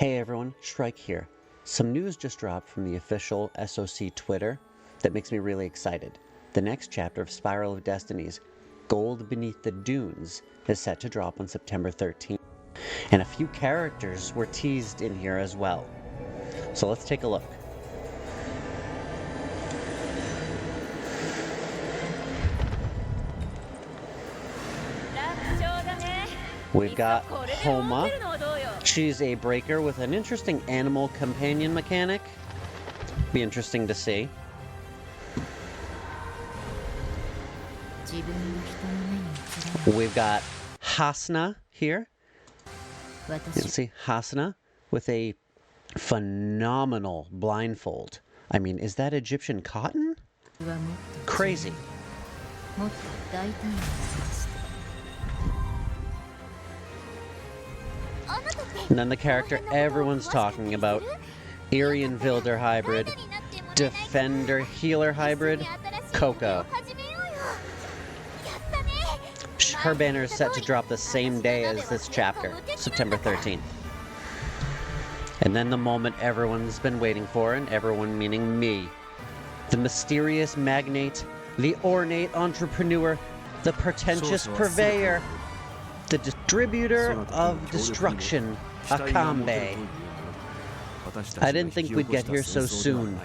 Hey everyone, Shrike here. Some news just dropped from the official SOC Twitter that makes me really excited. The next chapter of Spiral of Destiny's Gold Beneath the Dunes is set to drop on September 13th, and a few characters were teased in here as well. So let's take a look. We've got Homa. She's a breaker with an interesting animal companion mechanic. Be interesting to see. We've got Hasna here. You can see Hasna with a phenomenal blindfold. I mean, is that Egyptian cotton? Crazy. And then the character everyone's talking about, Aryan Vilder hybrid, Defender Healer hybrid, Coco. Her banner is set to drop the same day as this chapter, September 13th. And then the moment everyone's been waiting for, and everyone meaning me. The mysterious magnate, the ornate entrepreneur, the pretentious purveyor, the distributor of destruction, Acambe. I didn't think we'd get here so soon,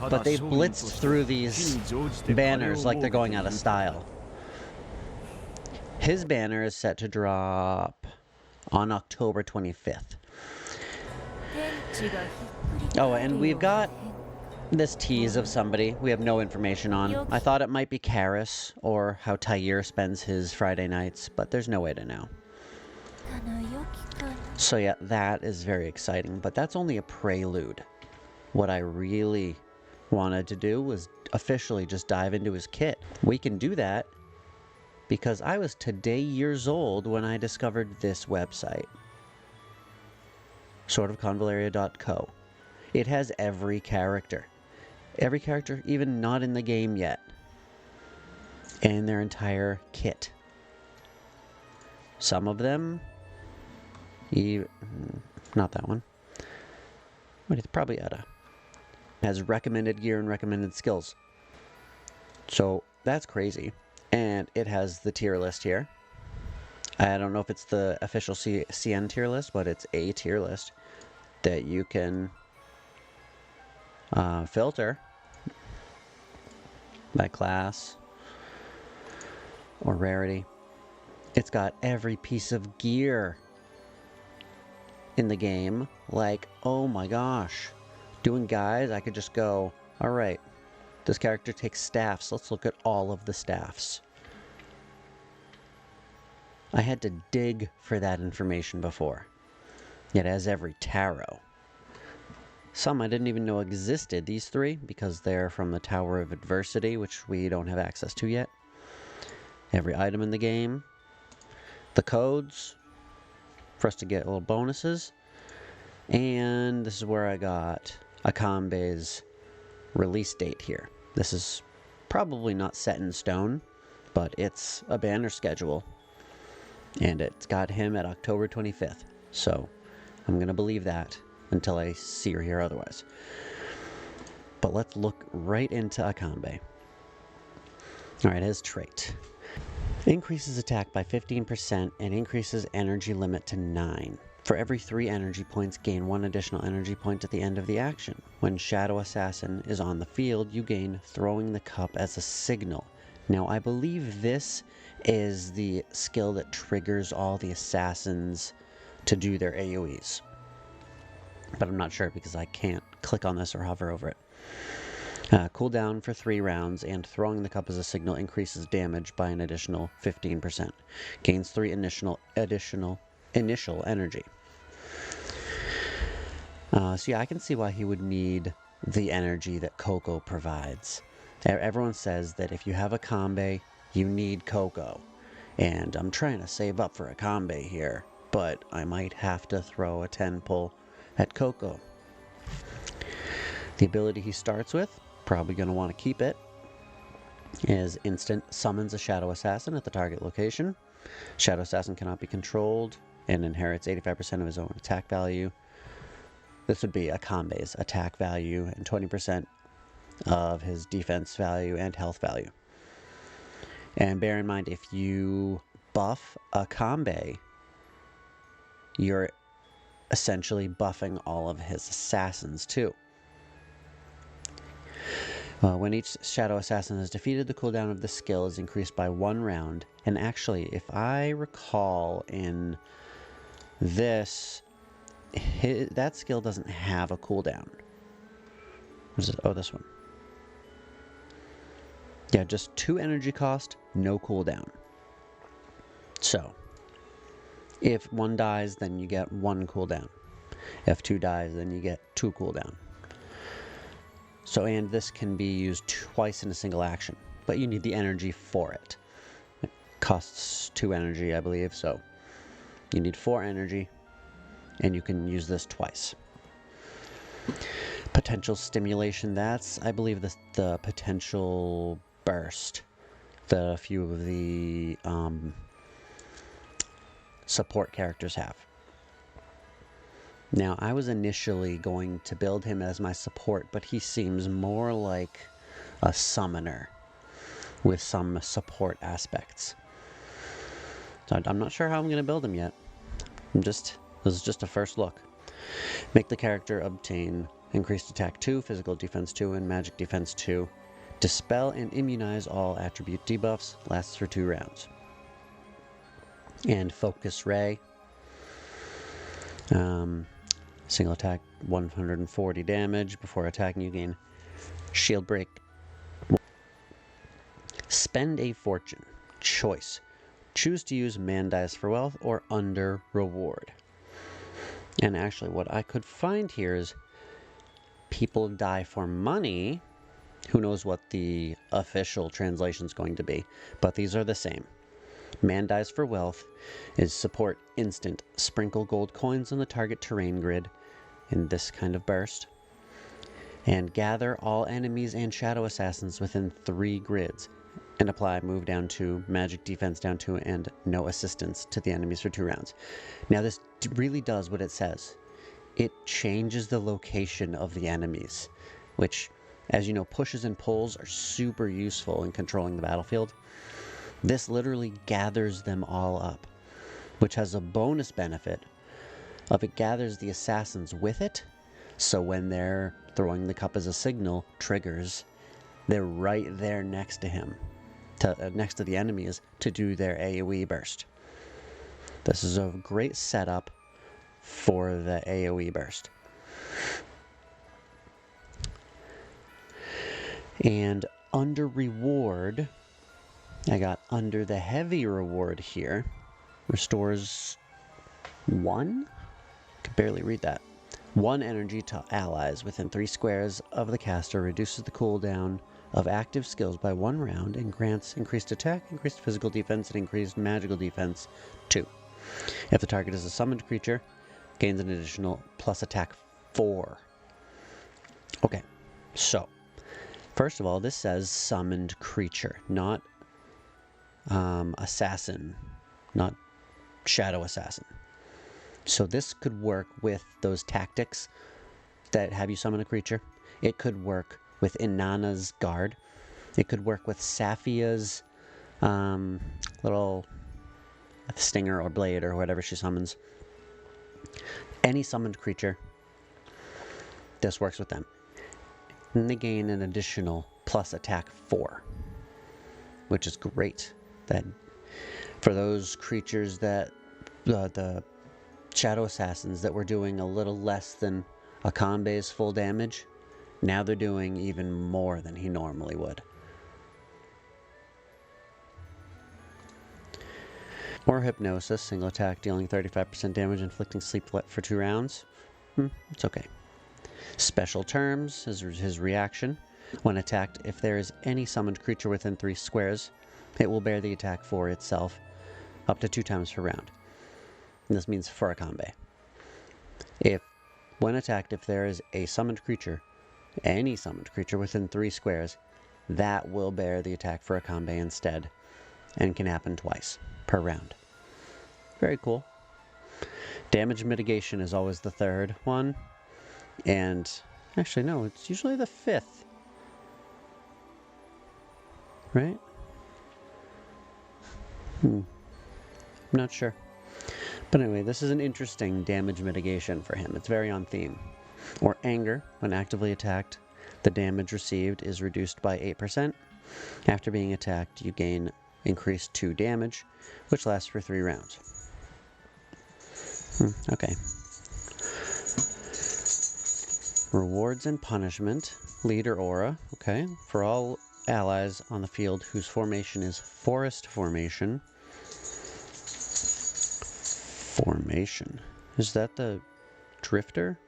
but they've blitzed through these banners like they're going out of style. His banner is set to drop on October 25th. Oh, and we've got this tease of somebody we have no information on. I thought it might be Karis or how Tyr spends his Friday nights, but there's no way to know. So yeah, that is very exciting, but that's only a prelude. What I really wanted to do was officially just dive into his kit. We can do that because I was today years old when I discovered this website, swordofconvaleria.co. It has every character, even not in the game yet, and their entire kit. Some of them, not that one, but it's probably Edda, has recommended gear and recommended skills. So that's crazy. And it has the tier list here. I don't know if it's the official CN tier list, but it's a tier list that you can filter by class or rarity. It's got every piece of gear in the game. Like, oh my gosh. Doing guys, I could just go, all right, this character takes staffs. Let's look at all of the staffs. I had to dig for that information before. It has every tarot. Some I didn't even know existed, these three, because they're from the Tower of Adversity, which we don't have access to yet. Every item in the game. The codes for us to get little bonuses. And this is where I got Acambe's release date here. This is probably not set in stone, but it's a banner schedule. And it's got him at October 25th. So I'm going to believe that until I see or hear otherwise. But let's look right into Acambe. Alright, his trait. Increases attack by 15% and increases energy limit to 9. For every 3 energy points, gain 1 additional energy point at the end of the action. When Shadow Assassin is on the field, you gain Throwing the Cup as a signal. Now, I believe this is the skill that triggers all the assassins to do their AoEs. But I'm not sure because I can't click on this or hover over it. Cooldown for 3 rounds, and Throwing the Cup as a signal increases damage by an additional 15%. Gains 3 initial energy. So yeah, I can see why he would need the energy that Coco provides. Everyone says that if you have Acambe, you need Coco. And I'm trying to save up for Acambe here, but I might have to throw a 10 pull at Coco. The ability he starts with, probably going to want to keep it, is instant summons a Shadow Assassin at the target location. Shadow Assassin cannot be controlled and inherits 85% of his own attack value. this would be Acambe's attack value and 20% of his defense value and health value. And bear in mind, if you buff Acambe, you're essentially buffing all of his assassins too. When each Shadow Assassin is defeated, the cooldown of the skill is increased by 1 round. And actually, if I recall in this, that skill doesn't have a cooldown. What is it? Oh, this one. Yeah, just 2 energy cost, no cooldown. So, if 1 dies, then you get 1 cooldown. If 2 dies, then you get 2 cooldown. So, and this can be used twice in a single action, but you need the energy for it. It costs 2 energy, I believe, so you need 4 energy, and you can use this twice. Potential stimulation, that's, I believe, the potential burst that a few of the support characters have. Now, I was initially going to build him as my support, but he seems more like a summoner with some support aspects. So I'm not sure how I'm going to build him yet. This is just a first look. Make the character obtain increased attack 2, physical defense 2, and magic defense 2. Dispel and immunize all attribute debuffs. Lasts for 2 rounds. And focus ray. Single attack, 140 damage. Before attacking, you gain shield break. Spend a fortune. Choice. Choose to use man dice for wealth or under reward. And actually, what I could find here is people die for money. Who knows what the official translation is going to be, but these are the same. Man dies for wealth is support instant. Sprinkle gold coins on the target terrain grid in this kind of burst. And gather all enemies and shadow assassins within 3 grids. And apply move down 2, magic defense down 2, and no assistance to the enemies for 2 rounds. Now this really does what it says. It changes the location of the enemies, which, as you know, pushes and pulls are super useful in controlling the battlefield. This literally gathers them all up, which has a bonus benefit of it gathers the assassins with it, so when they're throwing the cup as a signal, triggers, they're right there next to him, next to the enemies, to do their AoE burst. This is a great setup for the AoE burst. And under reward, I got under the heavy reward here. Restores 1? I can barely read that. 1 energy to allies within 3 squares of the caster, reduces the cooldown of active skills by 1 round, and grants increased attack, increased physical defense, and increased magical defense 2. If the target is a summoned creature, gains an additional plus attack 4. Okay, so first of all, this says summoned creature, not assassin, not shadow assassin. So this could work with those tactics that have you summon a creature. It could work with Inanna's guard. It could work with Safia's little stinger or blade or whatever she summons. Any summoned creature, this works with them. And they gain an additional plus attack 4, which is great. That for those creatures that the shadow assassins that were doing a little less than Acambe's full damage, now they're doing even more than he normally would. Or hypnosis, single attack, dealing 35% damage, inflicting sleep for 2 rounds. It's okay. Special terms is his reaction. When attacked, if there is any summoned creature within 3 squares, it will bear the attack for itself up to 2 times per round. And this means for Acambe. When attacked, if there is a summoned creature, any summoned creature within 3 squares, that will bear the attack for Acambe instead, and can happen twice per round. Very cool. Damage mitigation is always the third one. And actually, no, it's usually the 5th. Right? I'm not sure. But anyway, this is an interesting damage mitigation for him. It's very on theme. Or anger. When actively attacked, the damage received is reduced by 8%. After being attacked, you gain increased 2 damage, which lasts for 3 rounds. Okay. Rewards and punishment. Leader aura. Okay. For all allies on the field whose formation is forest formation. Formation. Is that the drifter?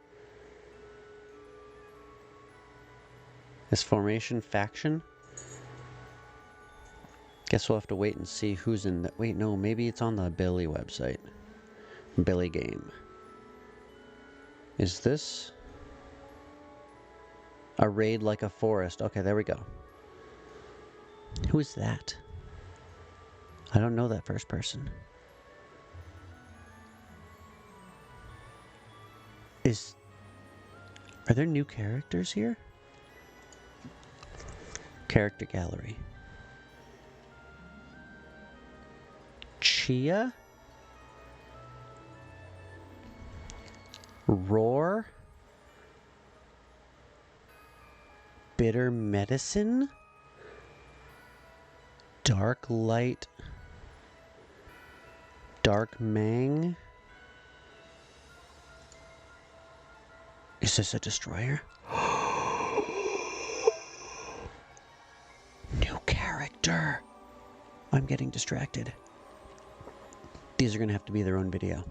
Is formation faction? Guess we'll have to wait and see who's in the... Wait, no, maybe it's on the Billy website. Billy game. Is this... A raid like a forest. Okay, there we go. Who is that? I don't know that first person. Are there new characters here? Character gallery. Chia? Roar? Bitter medicine? Dark light? Dark mang? Is this a destroyer? New character. I'm getting distracted. These are going to have to be their own video.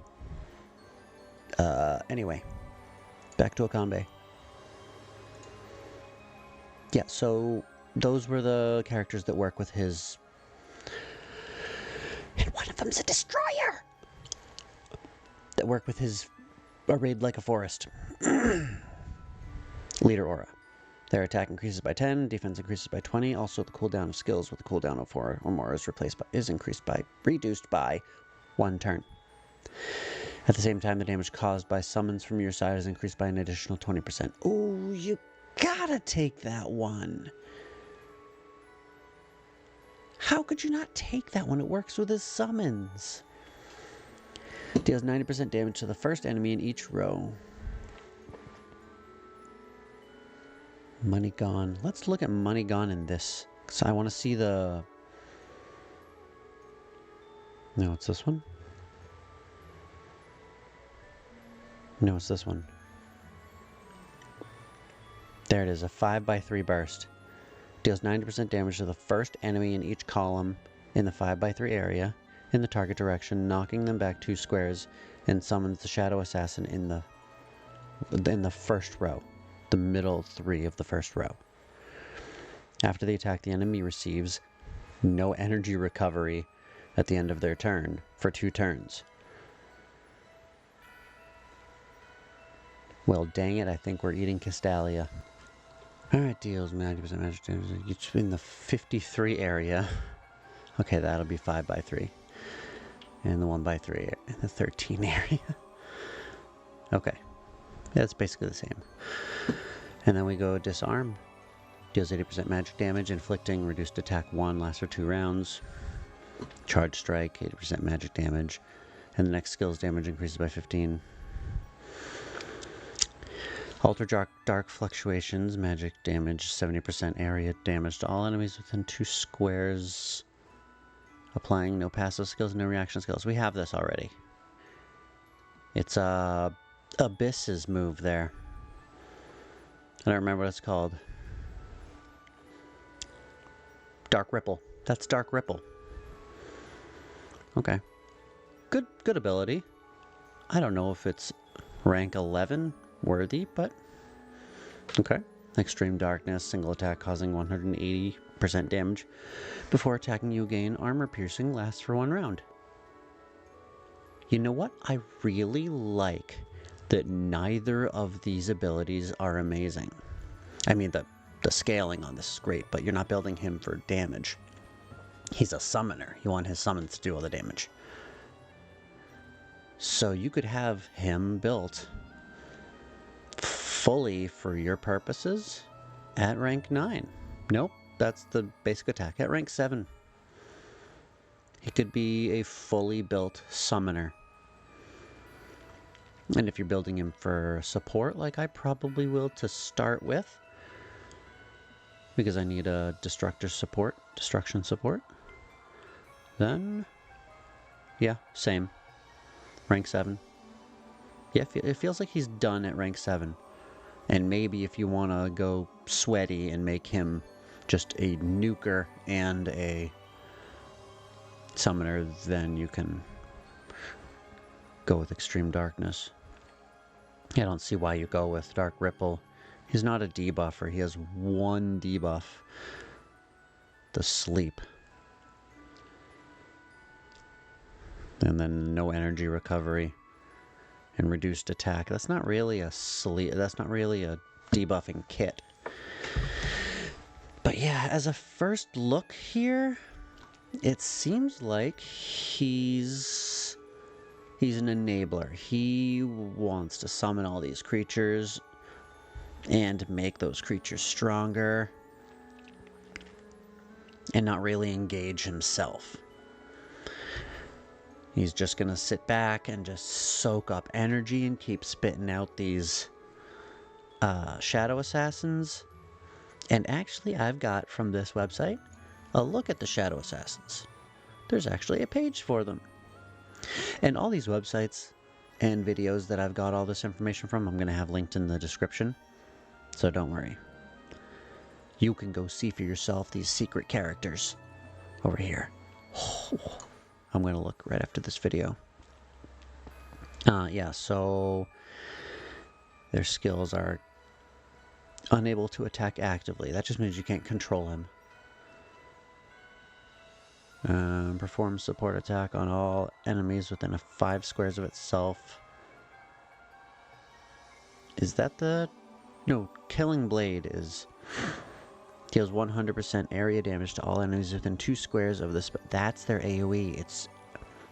Anyway. Back to Acambe. Yeah, so those were the characters that work with his... And one of them's a destroyer! That work with his... A raid like a forest. Leader aura. Their attack increases by 10, defense increases by 20. Also, the cooldown of skills with a cooldown of 4 or more is reduced by 1 turn. At the same time, the damage caused by summons from your side is increased by an additional 20%. Ooh, you gotta take that one. How could you not take that one? It works with his summons. Deals 90% damage to the first enemy in each row. Money gone. Let's look at money gone in this. So I want to see the... No, it's this one. No, it's this one. There it is, a 5x3 burst. Deals 90% damage to the first enemy in each column in the 5x3 area in the target direction, knocking them back 2 squares, and summons the Shadow Assassin in the first row, the middle 3 of the first row. After the attack, the enemy receives no energy recovery at the end of their turn for 2 turns. Well, dang it, I think we're eating Castalia. Alright, deals 90% magic damage. It's in the 53 area. Okay, that'll be 5x3. And the 1x3 in the 13 area. Okay. Yeah, it's basically the same. And then we go disarm. Deals 80% magic damage, inflicting reduced attack 1, lasts for 2 rounds. Charge strike, 80% magic damage. And the next skill's damage increases by 15. Ultra dark fluctuations, magic damage, 70% area damage to all enemies within 2 squares. Applying no passive skills, no reaction skills. We have this already. It's Abyss's move there. I don't remember what it's called. Dark Ripple. That's Dark Ripple. Okay. Good ability. I don't know if it's rank 11 worthy, but okay. Extreme darkness, single attack causing 180% damage. Before attacking you again, armor piercing lasts for 1 round. You know what? I really like that neither of these abilities are amazing. I mean, the scaling on this is great, but you're not building him for damage. He's a summoner. You want his summons to do all the damage. So you could have him built fully for your purposes at rank 9. Nope, that's the basic attack at rank 7. He could be a fully built summoner. And if you're building him for support, like I probably will to start with, because I need a destruction support, then, yeah, same. Rank 7. Yeah, it feels like he's done at rank 7. And maybe if you want to go sweaty and make him just a nuker and a summoner, then you can go with Extreme Darkness. I don't see why you go with Dark Ripple. He's not a debuffer. He has one debuff. The sleep. And then no energy recovery. And reduced attack. That's not really a sleep. That's not really a debuffing kit. But yeah, as a first look here, it seems like he's an enabler. He wants to summon all these creatures and make those creatures stronger and not really engage himself. He's just gonna sit back and just soak up energy and keep spitting out these shadow assassins. And actually, I've got from this website a look at the shadow assassins. There's actually a page for them. And all these websites and videos that I've got all this information from, I'm going to have linked in the description. So don't worry. You can go see for yourself these secret characters over here. I'm going to look right after this video. Yeah, so their skills are unable to attack actively. That just means you can't control him. Perform support attack on all enemies within 5 squares of itself. Is that the... No, Killing Blade is... Deals 100% area damage to all enemies within 2 squares of this... That's their AoE.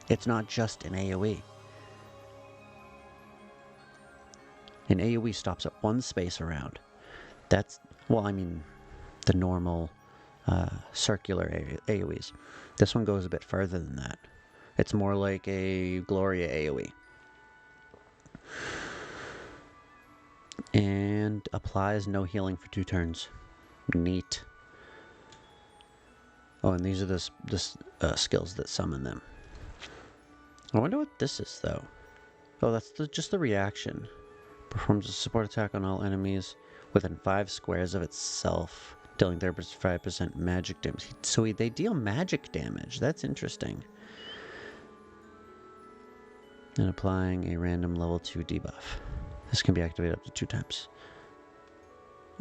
It's not just an AoE. An AoE stops at 1 space around. That's... Well, I mean, the normal... circular AoEs. This one goes a bit further than that. It's more like a Gloria AoE. And applies no healing for 2 turns. Neat. Oh, and these are the skills that summon them. I wonder what this is, though. Oh, that's just the reaction. Performs a support attack on all enemies within 5 squares of itself, dealing 35% magic damage. So they deal magic damage. That's interesting. And applying a random level 2 debuff. This can be activated up to 2 times.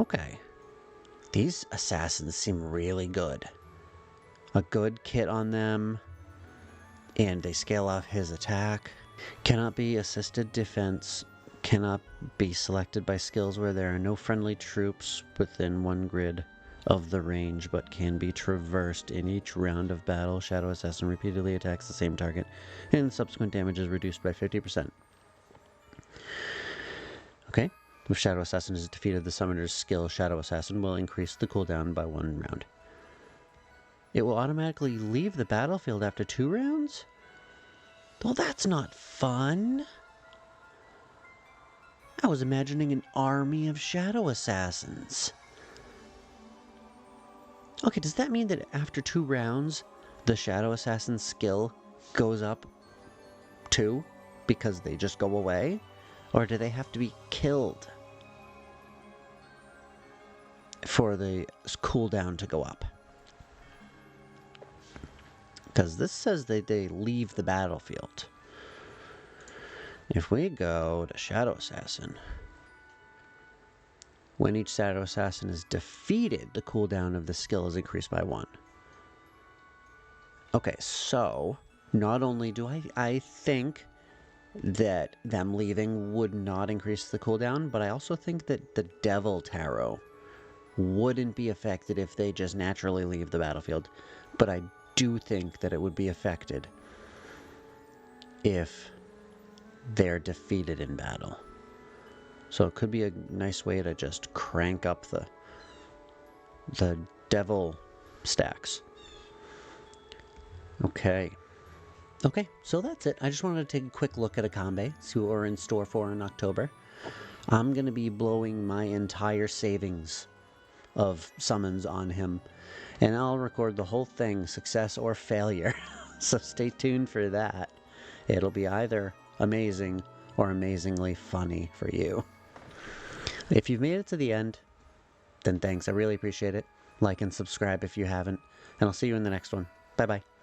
Okay. These assassins seem really good. A good kit on them. And they scale off his attack. Cannot be assisted defense. Cannot be selected by skills where there are no friendly troops within 1 grid of the range, but can be traversed in each round of battle. Shadow Assassin repeatedly attacks the same target, and subsequent damage is reduced by 50%. Okay, if Shadow Assassin is defeated, the summoner's skill, Shadow Assassin, will increase the cooldown by 1 round. It will automatically leave the battlefield after 2 rounds? Well, that's not fun. I was imagining an army of Shadow Assassins. Okay, does that mean that after 2 rounds, the Shadow Assassin skill goes up 2 because they just go away? Or do they have to be killed for the cooldown to go up? Because this says that they leave the battlefield. If we go to Shadow Assassin, when each Shadow Assassin is defeated, the cooldown of the skill is increased by 1. Okay, so not only do I think that them leaving would not increase the cooldown, but I also think that the Devil Tarot wouldn't be affected if they just naturally leave the battlefield. But I do think that it would be affected if they're defeated in battle. So it could be a nice way to just crank up the devil stacks. Okay. Okay, so that's it. I just wanted to take a quick look at Acambe, see what we're in store for in October. I'm going to be blowing my entire savings of summons on him, and I'll record the whole thing, success or failure. So stay tuned for that. It'll be either amazing or amazingly funny for you. If you've made it to the end, then thanks. I really appreciate it. Like and subscribe if you haven't, and I'll see you in the next one. Bye-bye.